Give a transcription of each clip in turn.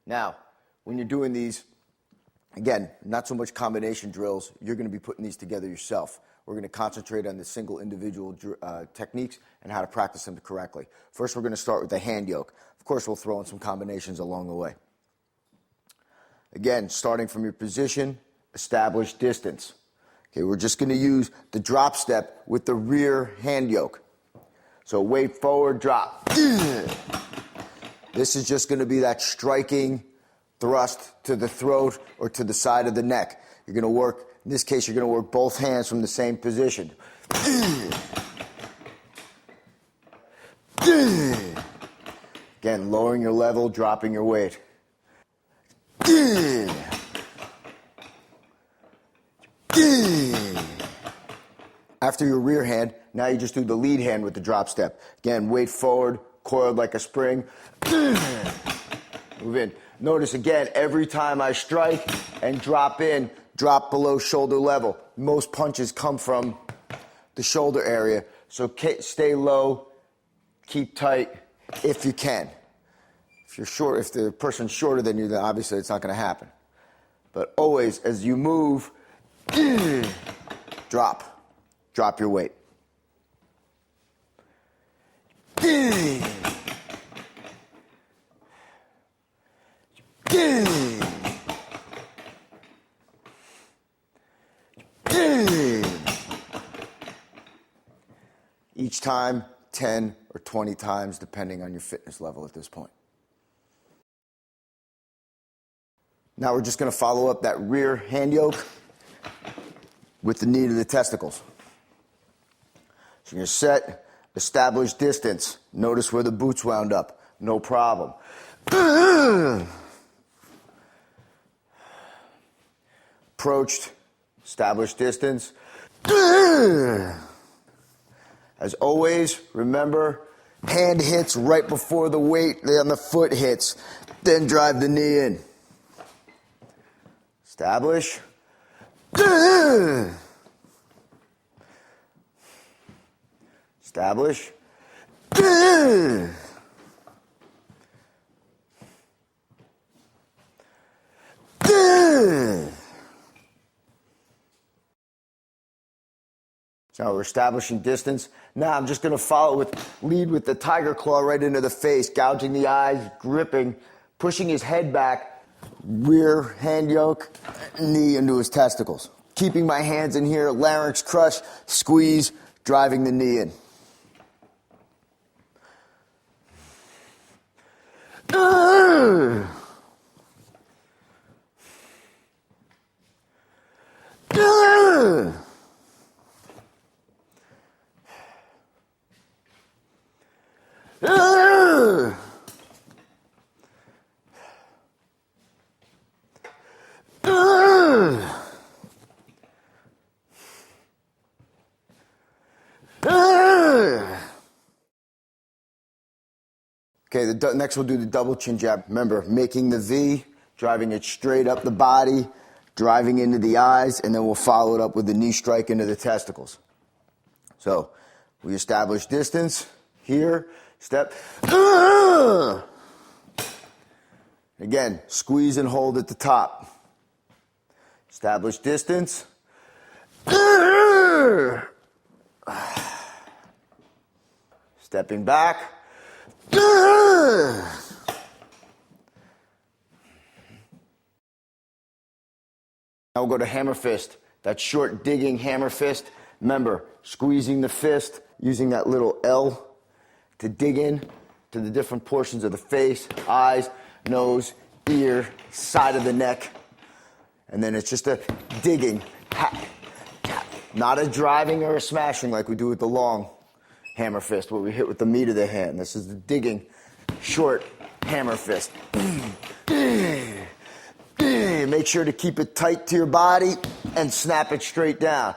Now, when you're doing these, again, not so much combination drills, you're going to be putting these together yourself. We're going to concentrate on the single individual techniques and how to practice them correctly. First, we're going to start with the hand yoke. Of course, we'll throw in some combinations along the way. Again, starting from your position, establish distance. Okay, we're just going to use the drop step with the rear hand yoke. So weight forward, drop. This is just going to be that striking thrust to the throat or to the side of the neck. You're going to work, in this case, you're going to work both hands from the same position. Again, lowering your level, dropping your weight. After your rear hand, now you just do the lead hand with the drop step. Again, weight forward, coiled like a spring. Move in. Notice again, every time I strike and drop in, drop below shoulder level. Most punches come from the shoulder area. So stay low, keep tight if you can. If you're short, if the person's shorter than you, then obviously it's not going to happen. But always, as you move, drop your weight. Each time, 10 or 20 times, depending on your fitness level at this point. Now we're just going to follow up that rear hand yoke with the knee to the testicles. So you're set, establish distance. Notice where the boots wound up. No problem. Approached, establish distance. As always, remember, hand hits right before the weight on the foot hits. Then drive the knee in. Establish. Establish. So we're establishing distance. Now I'm just going to lead with the tiger claw right into the face, gouging the eyes, gripping, pushing his head back, rear hand yoke, knee into his testicles. Keeping my hands in here, larynx crush, squeeze, driving the knee in. Okay, next we'll do the double chin jab. Remember, making the V, driving it straight up the body, driving into the eyes, and then we'll follow it up with the knee strike into the testicles. So, we establish distance, here, step. Again, squeeze and hold at the top. Establish distance. Stepping back. Now we'll go to hammer fist. That short digging hammer fist. Remember, squeezing the fist, using that little L to dig in to the different portions of the face, eyes, nose, ear, side of the neck. And then it's just a digging, not a driving or a smashing like we do with the long hammer fist, where we hit with the meat of the hand. This is the digging, short hammer fist. Make sure to keep it tight to your body and snap it straight down.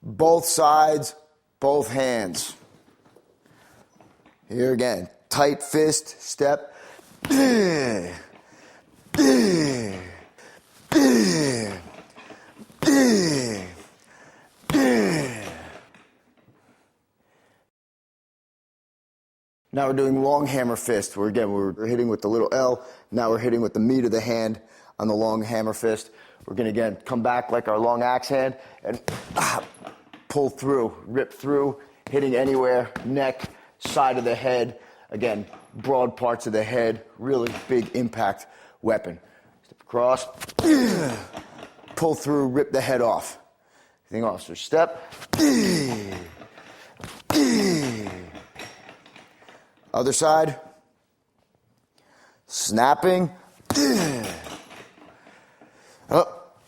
Both sides, both hands. Here again, tight fist, step. Now we're doing long hammer fist, where again, we're hitting with the little L. Now we're hitting with the meat of the hand on the long hammer fist. We're going to, again, come back like our long axe hand and pull through, rip through, hitting anywhere, neck, side of the head. Again, broad parts of the head, really big impact weapon. Step across, pull through, rip the head off. Everything off. So step. Other side. Snapping. Up.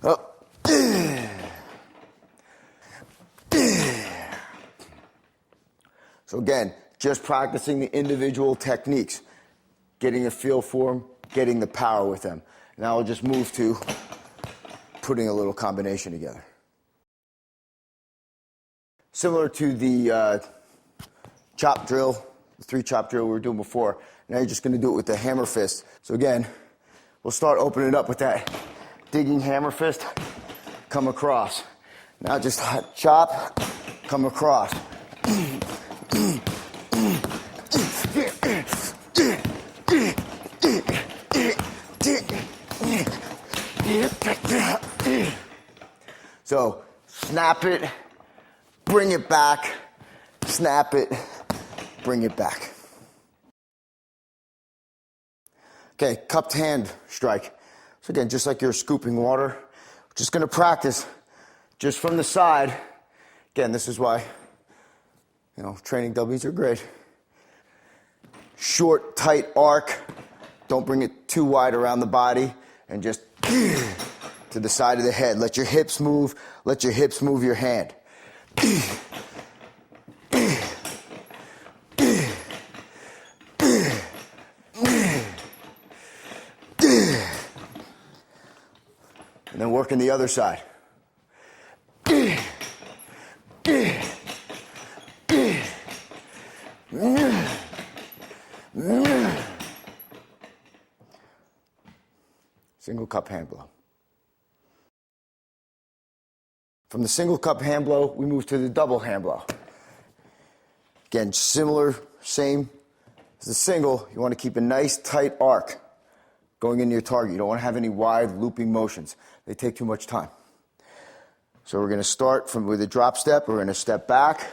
Up. So again, just practicing the individual techniques, getting a feel for them, getting the power with them. Now I'll just move to putting a little combination together. Similar to the chop drill, the 3-chop drill we were doing before. Now you're just going to do it with the hammer fist. So again, we'll start opening it up with that digging hammer fist, come across. Now just chop, come across. So snap it, bring it back, snap it, bring it back. Okay, cupped hand strike. So again, just like you're scooping water, we're just going to practice just from the side. Again, this is why, training W's are great. Short, tight arc. Don't bring it too wide around the body, and just to the side of the head. Let your hips move. Let your hips move your hand. And then working the other side. Single cup hand blow. From the single cup hand blow, we move to the double hand blow. Again, similar, same as the single. You want to keep a nice tight arc going into your target. You don't want to have any wide looping motions. They take too much time. So we're going to start with a drop step. We're going to step back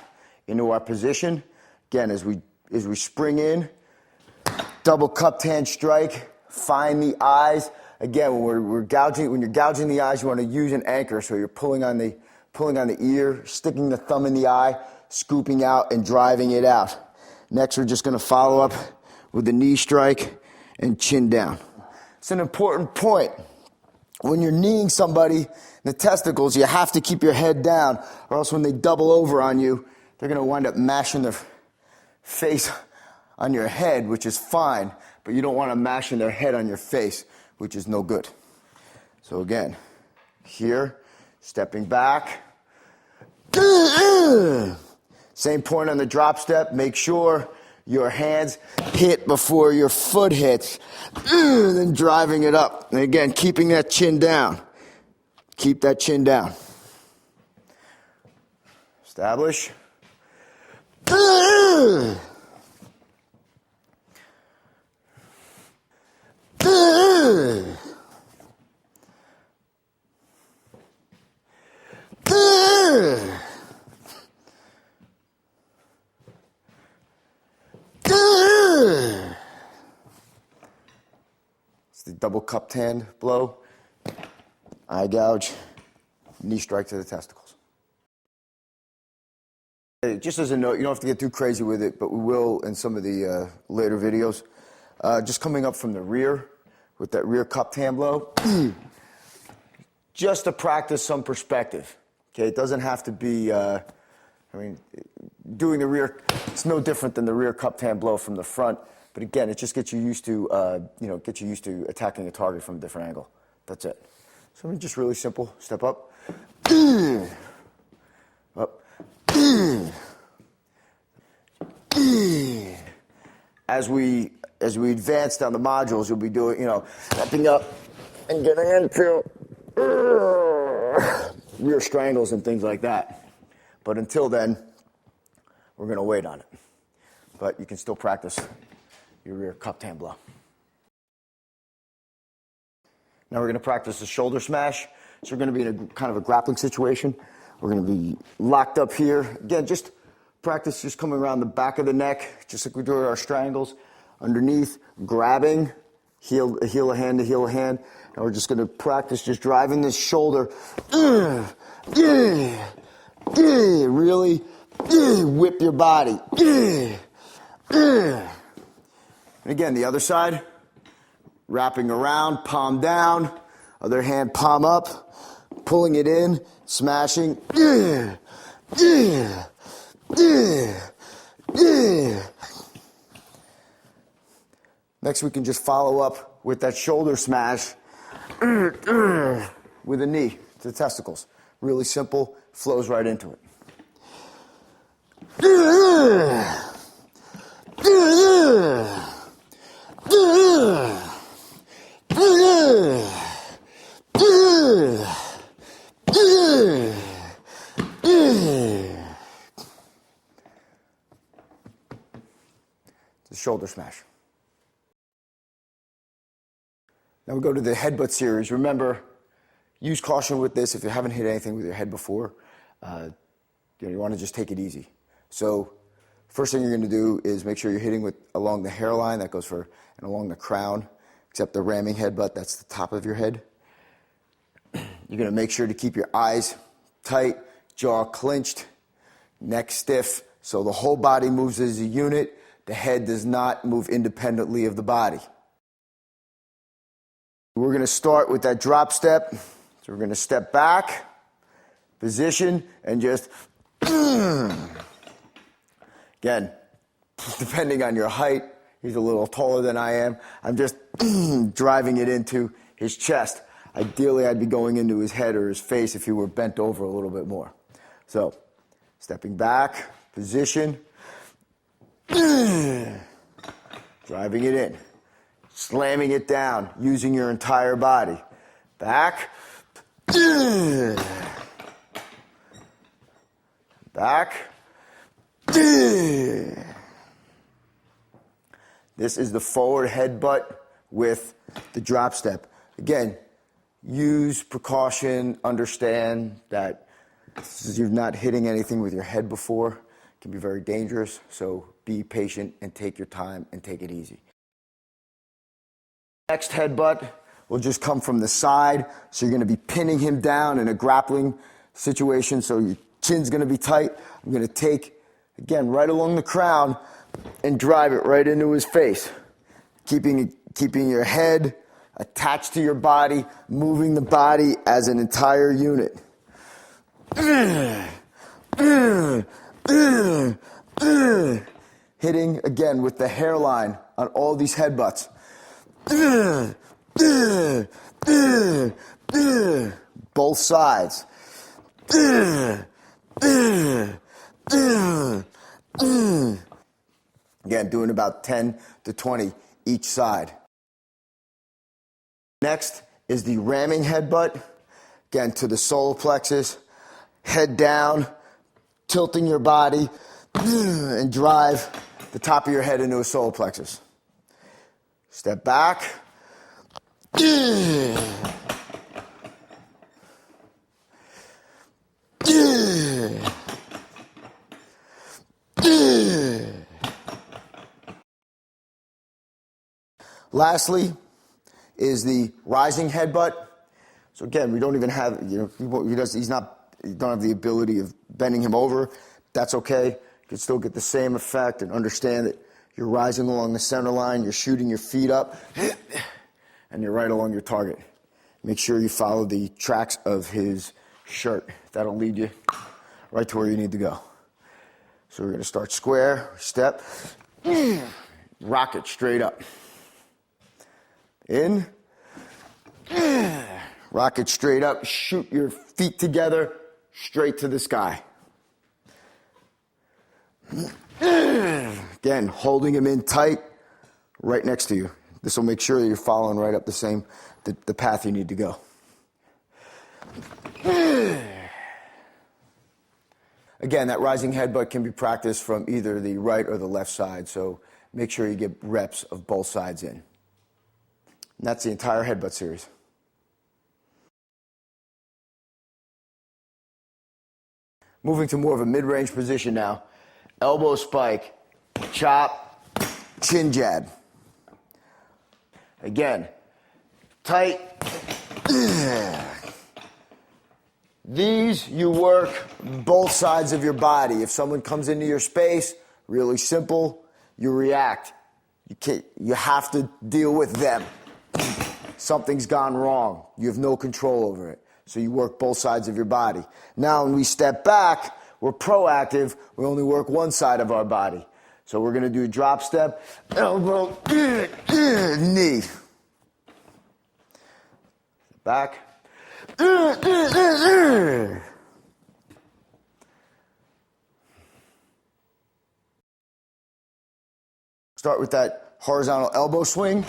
into our position. Again, as we spring in, double cupped hand strike, find the eyes. Again, when you're gouging the eyes, you want to use an anchor. So you're pulling on the ear, sticking the thumb in the eye, scooping out and driving it out. Next, we're just going to follow up with the knee strike and chin down. It's an important point. When you're kneeing somebody in the testicles, you have to keep your head down, or else when they double over on you, they're going to wind up mashing their face on your head, which is fine, but you don't want to mash in their head on your face, which is no good. So again, here, stepping back. Same point on the drop step. Make sure your hands hit before your foot hits. Then driving it up. And again, keeping that chin down. Keep that chin down. Establish. It's the double cupped hand blow, eye gouge, knee strike to the testicles. Just as a note, you don't have to get too crazy with it, but we will in some of the later videos. Just coming up from the rear with that rear cupped hand blow, just to practice some perspective. Okay, it doesn't have to be, doing the rear, it's no different than the rear cupped hand blow from the front. But again, it just gets you used to, attacking a target from a different angle. That's it. So just really simple. Step up. Up. As we advance down the modules, you'll be doing, stepping up and getting into rear strangles and things like that. But until then, we're going to wait on it. But you can still practice your rear cupped hand blow. Now we're going to practice the shoulder smash. So we're going to be in a kind of a grappling situation. We're going to be locked up here. Again, just practice just coming around the back of the neck, just like we do our strangles. Underneath, grabbing, heel a hand to heel a hand. And we're just going to practice just driving this shoulder. Really whip your body. And again, the other side. Wrapping around, palm down, other hand palm up, pulling it in, smashing. Next, we can just follow up with that shoulder smash with a knee to the testicles. Really simple, flows right into it. It's a shoulder smash. Now we go to the headbutt series. Remember, use caution with this. If you haven't hit anything with your head before, you want to just take it easy. So first thing you're going to do is make sure you're hitting along the hairline, that goes and along the crown, except the ramming headbutt, that's the top of your head. You're going to make sure to keep your eyes tight, jaw clenched, neck stiff, so the whole body moves as a unit. The head does not move independently of the body. We're going to start with that drop step. So we're going to step back, position, and just, again, depending on your height, he's a little taller than I am, I'm just driving it into his chest. Ideally, I'd be going into his head or his face if he were bent over a little bit more. So, stepping back, position, driving it in, slamming it down, using your entire body. Back, back. This is the forward headbutt with the drop step. Again, use precaution, understand that you're not hitting anything with your head before. It can be very dangerous, so be patient and take your time and take it easy. Next headbutt will just come from the side, so you're going to be pinning him down in a grappling situation, so your chin's going to be tight. I'm going to take, again, right along the crown and drive it right into his face, keeping your head attached to your body, moving the body as an entire unit. Hitting, again, with the hairline on all these headbutts. Both sides. Again, doing about 10 to 20 each side. Next is the ramming headbutt. Again, to the solar plexus, head down, tilting your body, and drive the top of your head into a solar plexus. Step back. Lastly is the rising headbutt. So again, we don't even have, you don't have the ability of bending him over. That's okay. You can still get the same effect and understand that you're rising along the center line, you're shooting your feet up, and you're right along your target. Make sure you follow the tracks of his shirt. That'll lead you right to where you need to go. So we're going to start square, step, rock it straight up. In, rock it straight up, shoot your feet together, straight to the sky. Again, holding him in tight, right next to you. This will make sure that you're following right up the path you need to go. Again, that rising headbutt can be practiced from either the right or the left side, so make sure you get reps of both sides in. And that's the entire headbutt series. Moving to more of a mid-range position now. Elbow spike, chop, chin jab. Again, tight. These, you work both sides of your body. If someone comes into your space, really simple, you react. You have to deal with them. Something's gone wrong. You have no control over it. So you work both sides of your body. Now, when we step back, we're proactive. We only work one side of our body. So we're going to do a drop step, elbow, knee. Back. Start with that horizontal elbow swing.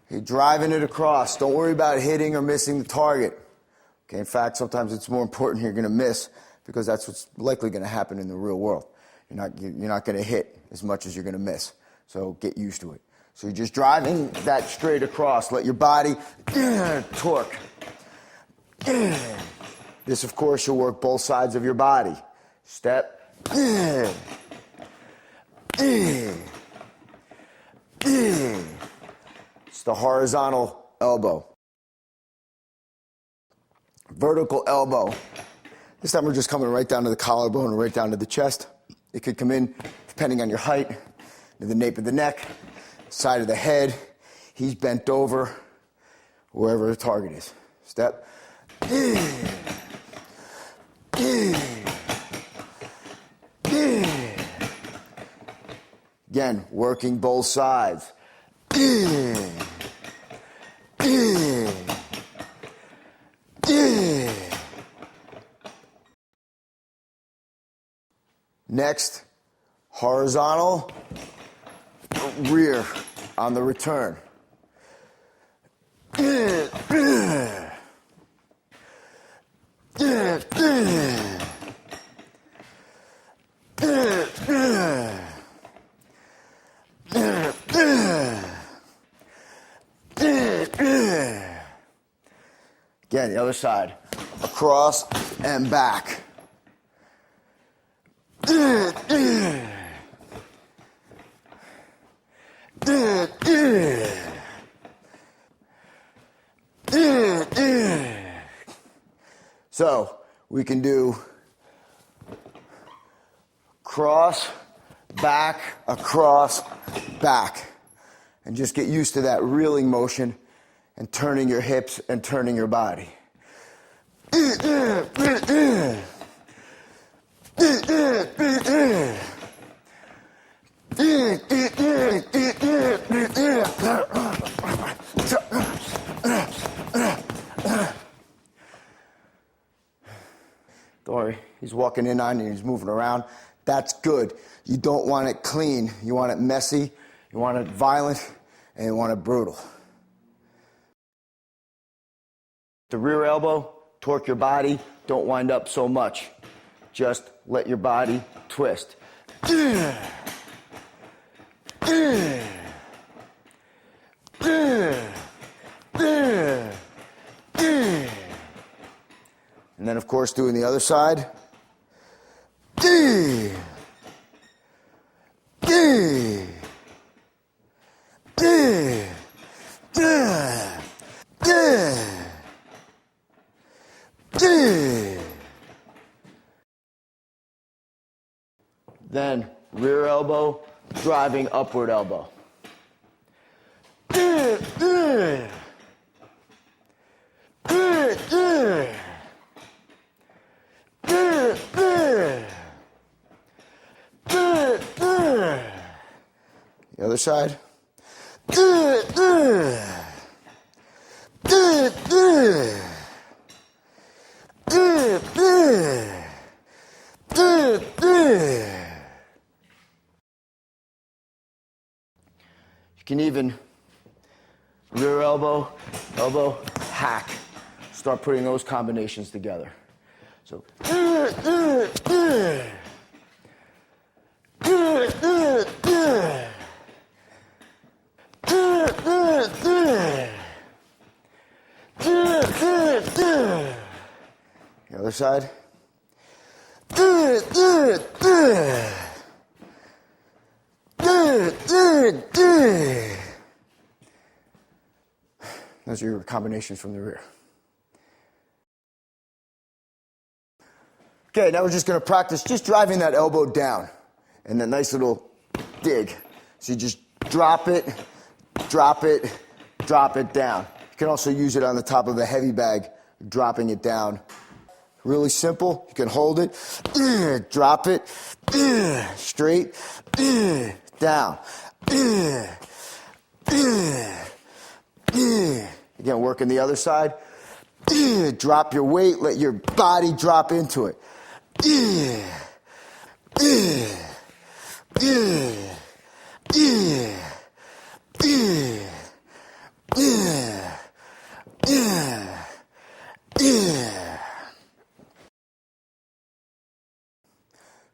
You're driving it across. Don't worry about hitting or missing the target. Okay, in fact, sometimes it's more important you're going to miss because that's what's likely going to happen in the real world. You're not going to hit as much as you're going to miss. So get used to it. So you're just driving that straight across. Let your body torque. This, of course, you'll work both sides of your body. Step. It's the horizontal elbow. Vertical elbow. This time we're just coming right down to the collarbone and right down to the chest. It could come in, depending on your height, to the nape of the neck, side of the head. He's bent over, wherever the target is. Step. Again, working both sides. Next, horizontal, rear on the return. Again, the other side. Across and back. So, we can do cross, back, across, back. And just get used to that reeling motion and turning your hips and turning your body. Don't worry, he's walking in on you, he's moving around. That's good. You don't want it clean. You want it messy, you want it violent, and you want it brutal. The rear elbow, torque your body, don't wind up so much. Just let your body twist. And then, of course, doing the other side. Then rear elbow, driving upward elbow. The other side. You can even rear elbow, elbow, hack. Start putting those combinations together. So The other side. Those are your combinations from the rear. Okay, now we're just going to practice just driving that elbow down and that nice little dig. So you just drop it, drop it, drop it down. You can also use it on the top of a heavy bag, dropping it down. Really simple. You can hold it, drop it, straight, down. Again, working the other side. Drop your weight, let your body drop into it.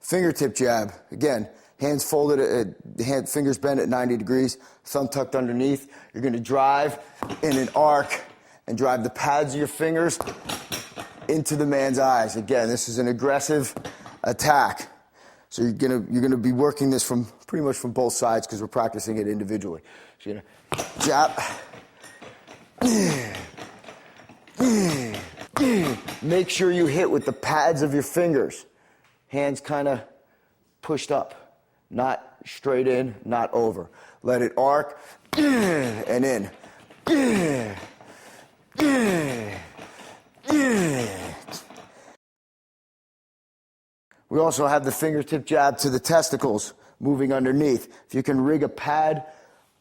Fingertip jab. Again, hands folded, fingers bent at 90 degrees, thumb tucked underneath. You're going to drive in an arc and drive the pads of your fingers into the man's eyes. Again, this is an aggressive attack. So you're gonna be working this from pretty much from both sides because we're practicing it individually. So you're gonna jab. Make sure you hit with the pads of your fingers. Hands kind of pushed up, not straight in, not over. Let it arc and in. We also have the fingertip jab to the testicles, moving underneath. If you can rig a pad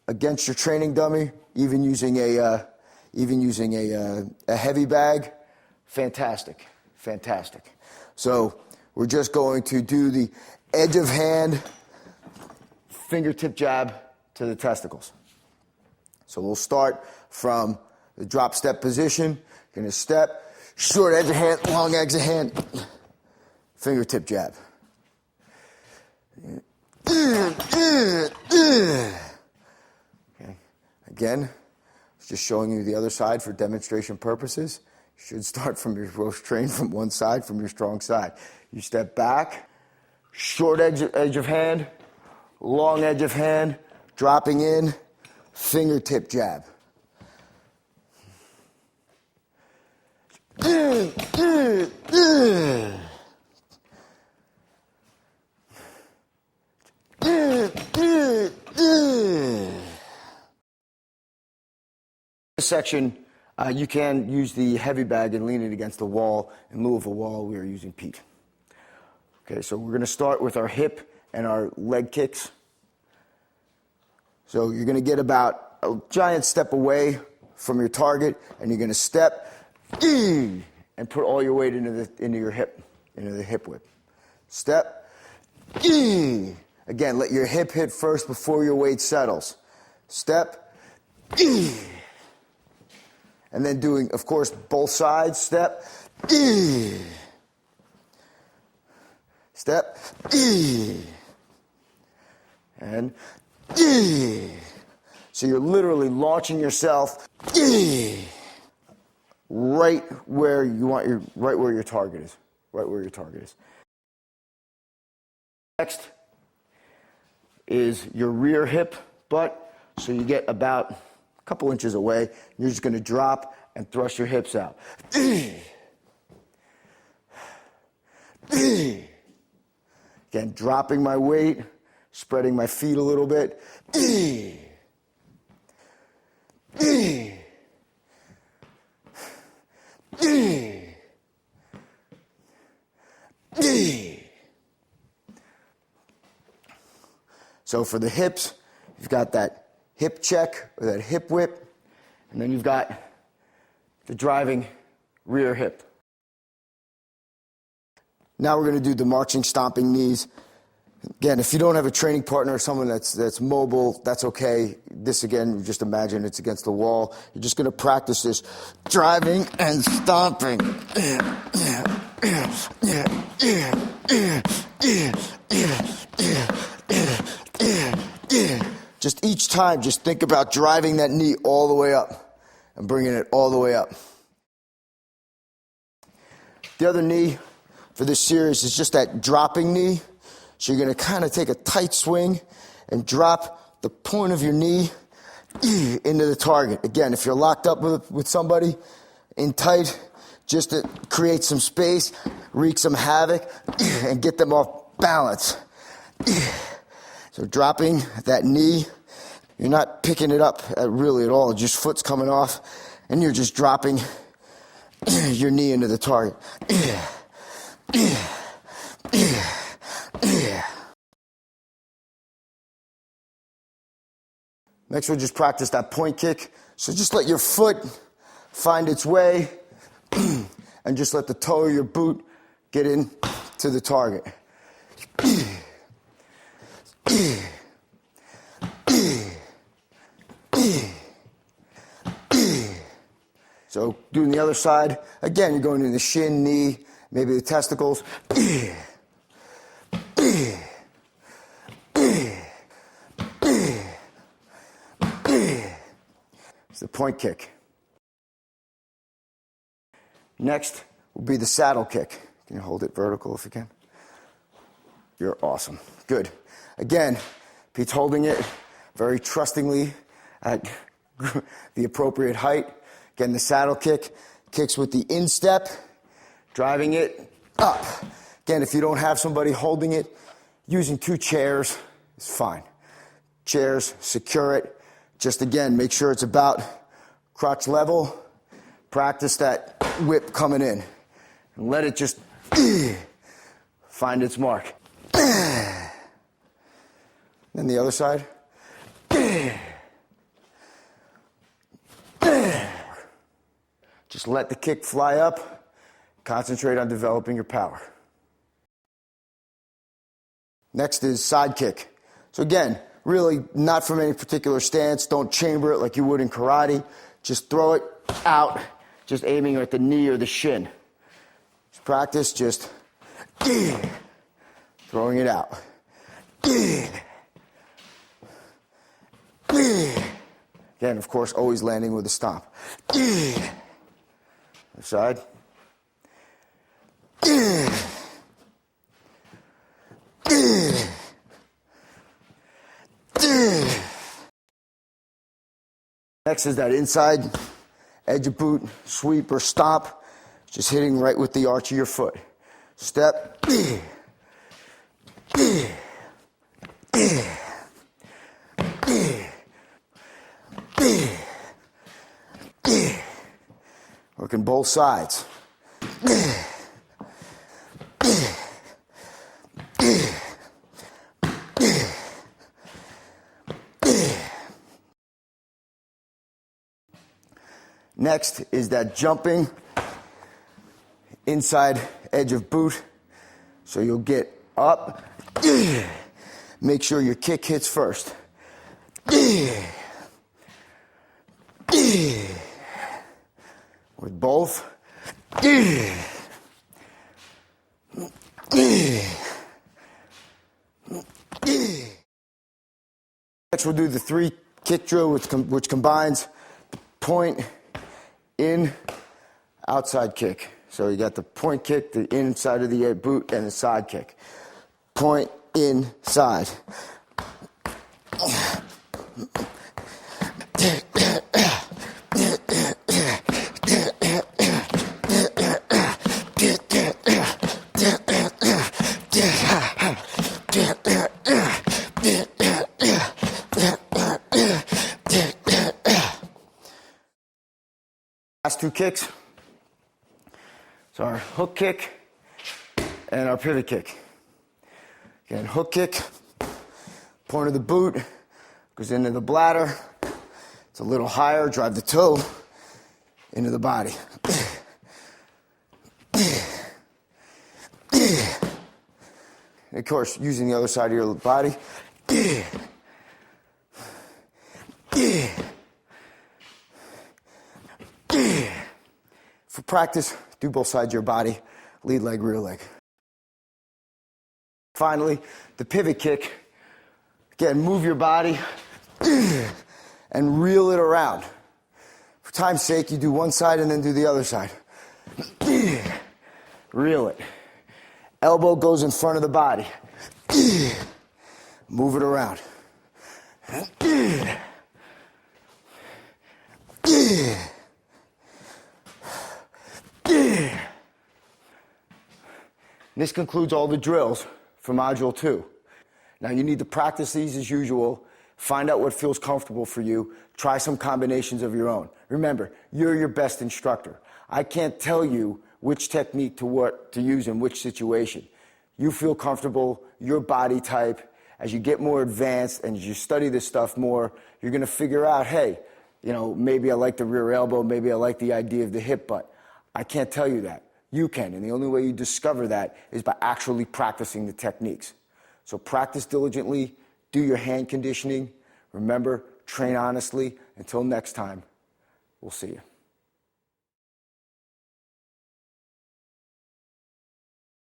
against your training dummy, even using a heavy bag, fantastic, fantastic. So we're just going to do the edge of hand fingertip jab to the testicles. So we'll start from the drop step position. Gonna step, short edge of hand, long edge of hand, fingertip jab. Okay. Again, just showing you the other side for demonstration purposes. You should start from your most trained from one side, from your strong side. You step back, short edge of hand, long edge of hand, dropping in, fingertip jab. This section, you can use the heavy bag and lean it against the wall. In lieu of a wall, we are using Pete. Okay, so we're going to start with our hip and our leg kicks. So you're going to get about a giant step away from your target, and you're going to step and put all your weight into your hip, into the hip whip. Step. Again, let your hip hit first before your weight settles. Step. And then doing, of course, both sides. Step. Step. And so you're literally launching yourself right where you want right where your target is. Right where your target is. Next is your rear hip butt. So you get about a couple inches away. You're just going to drop and thrust your hips out. Again, dropping my weight, spreading my feet a little bit. So for the hips, you've got that hip check or that hip whip, and then you've got the driving rear hip. Now we're going to do the marching, stomping knees. Again, if you don't have a training partner or someone that's mobile, that's okay. This, again, just imagine it's against the wall. You're just going to practice this driving and stomping. Just each time, just think about driving that knee all the way up and bringing it all the way up. The other knee for this series is just that dropping knee. So you're going to kind of take a tight swing and drop the point of your knee into the target. Again, if you're locked up with somebody in tight, just to create some space, wreak some havoc, and get them off balance. So dropping that knee, you're not picking it up really at all. Just foot's coming off, and you're just dropping your knee into the target. Next, we'll just practice that point kick. So just let your foot find its way and just let the toe of your boot get in to the target. So doing the other side, again, you're going to the shin, knee, maybe the testicles. It's the point kick. Next will be the saddle kick. Can you hold it vertical if you can? You're awesome. Good. Again, Pete's holding it very trustingly at the appropriate height. Again, the saddle kick kicks with the instep, driving it up. Again, if you don't have somebody holding it, using 2 chairs is fine. Chairs, secure it. Just again, make sure it's about crotch level. Practice that whip coming in. And let it just find its mark. Then the other side. Just let the kick fly up. Concentrate on developing your power. Next is side kick. So again, really not from any particular stance. Don't chamber it like you would in karate. Just throw it out, just aiming at the knee or the shin. Just practice just throwing it out. Again, of course, always landing with a stomp. Other side. Next is that inside edge of boot, sweep or stomp, just hitting right with the arch of your foot. Step. Working both sides. Next is that jumping inside edge of boot. So you'll get up. Make sure your kick hits first. With both. Next we'll do the 3 kick drill, which combines point, in, outside kick. So you got the point kick, the inside of the boot, and the side kick. Point, inside. Last 2 kicks. So our hook kick and our pivot kick. Again, hook kick, point of the boot, goes into the bladder. It's a little higher, drive the toe into the body. And of course, using the other side of your body. For practice, do both sides of your body, lead leg, rear leg. Finally, the pivot kick. Again, move your body and reel it around. For time's sake, you do one side and then do the other side. Reel it. Elbow goes in front of the body. Move it around. This concludes all the drills for Module 2. Now you need to practice these as usual, find out what feels comfortable for you, try some combinations of your own. Remember, you're your best instructor. I can't tell you which technique to use in which situation. You feel comfortable, your body type. As you get more advanced and as you study this stuff more, you're going to figure out, hey, maybe I like the rear elbow, maybe I like the idea of the hip butt. I can't tell you that. You can, and the only way you discover that is by actually practicing the techniques. So practice diligently, do your hand conditioning. Remember, train honestly. Until next time, we'll see you.